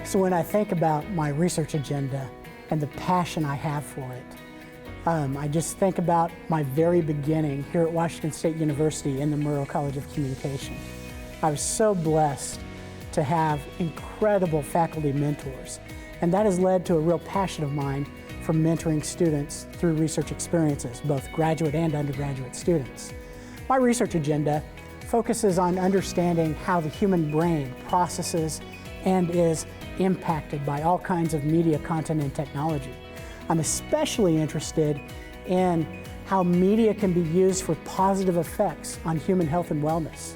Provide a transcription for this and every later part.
So when I think about my research agenda and the passion I have for it, I just think about my very beginning here at Washington State University in the Murrow College of Communication. I was so blessed to have incredible faculty mentors, and that has led to a real passion of mine for mentoring students through research experiences, both graduate and undergraduate students. My research agenda focuses on understanding how the human brain processes and is impacted by all kinds of media content and technology. I'm especially interested in how media can be used for positive effects on human health and wellness.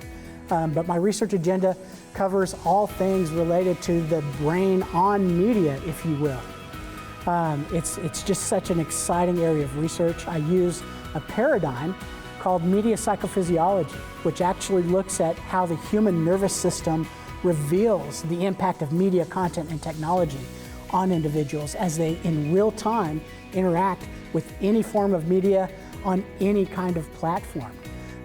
But my research agenda covers all things related to the brain on media, if you will. It's just such an exciting area of research. I use a paradigm called media psychophysiology, which actually looks at how the human nervous system reveals the impact of media content and technology on individuals as they in real time interact with any form of media on any kind of platform.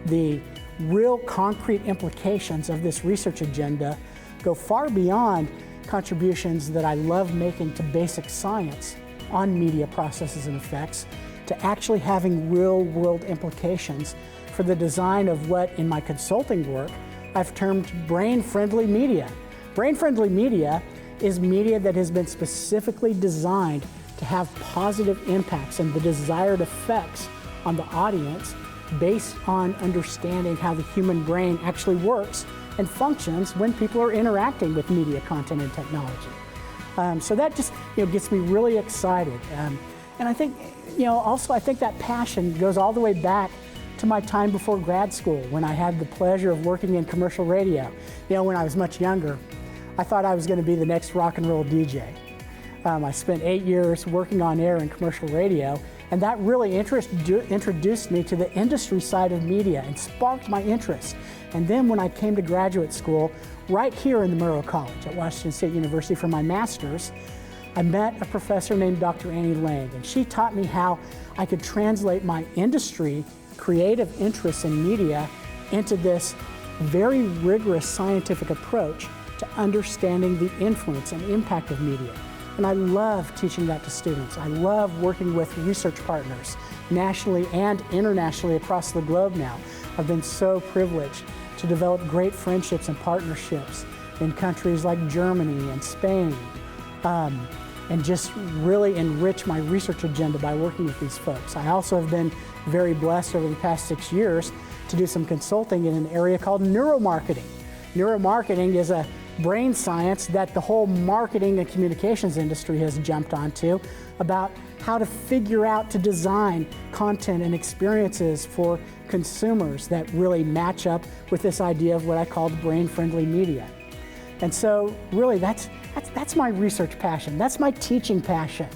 The real concrete implications of this research agenda go far beyond contributions that I love making to basic science on media processes and effects, to actually having real-world implications for the design of what, in my consulting work, I've termed brain-friendly media. Brain-friendly media is media that has been specifically designed to have positive impacts and the desired effects on the audience based on understanding how the human brain actually works and functions when people are interacting with media content and technology. So that just gets me really excited. And I think, also I think that passion goes all the way back to my time before grad school, when I had the pleasure of working in commercial radio. When I was much younger, I thought I was going to be the next rock and roll DJ. I spent 8 years working on air and commercial radio, and that really introduced me to the industry side of media and sparked my interest. And then when I came to graduate school, right here in the Murrow College at Washington State University for my master's, I met a professor named Dr. Annie Lang, and she taught me how I could translate my industry creative interests in media into this very rigorous scientific approach to understanding the influence and impact of media. And I love teaching that to students. I love working with research partners nationally and internationally across the globe now. I've been so privileged to develop great friendships and partnerships in countries like Germany and Spain, and just really enrich my research agenda by working with these folks. I also have been very blessed over the past 6 years to do some consulting in an area called neuromarketing. Neuromarketing is a brain science that the whole marketing and communications industry has jumped onto, about how to figure out to design content and experiences for consumers that really match up with this idea of what I call brain-friendly media. And so really that's my research passion. That's my teaching passion.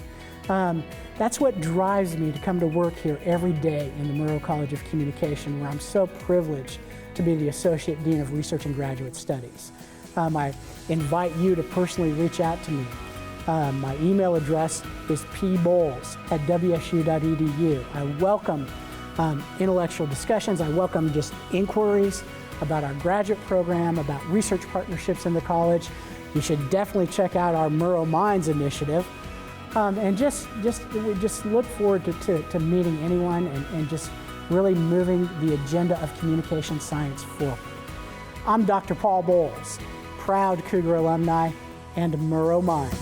That's what drives me to come to work here every day in the Murrow College of Communication, where I'm so privileged to be the Associate Dean of Research and Graduate Studies. I invite you to personally reach out to me. My email address is pbolls@wsu.edu. I welcome intellectual discussions. I welcome just inquiries about our graduate program, about research partnerships in the college. You should definitely check out our Murrow Minds initiative. And we just look forward to meeting anyone and just really moving the agenda of communication science forward. I'm Dr. Paul Bolls, proud Cougar alumni and Murrow Mind.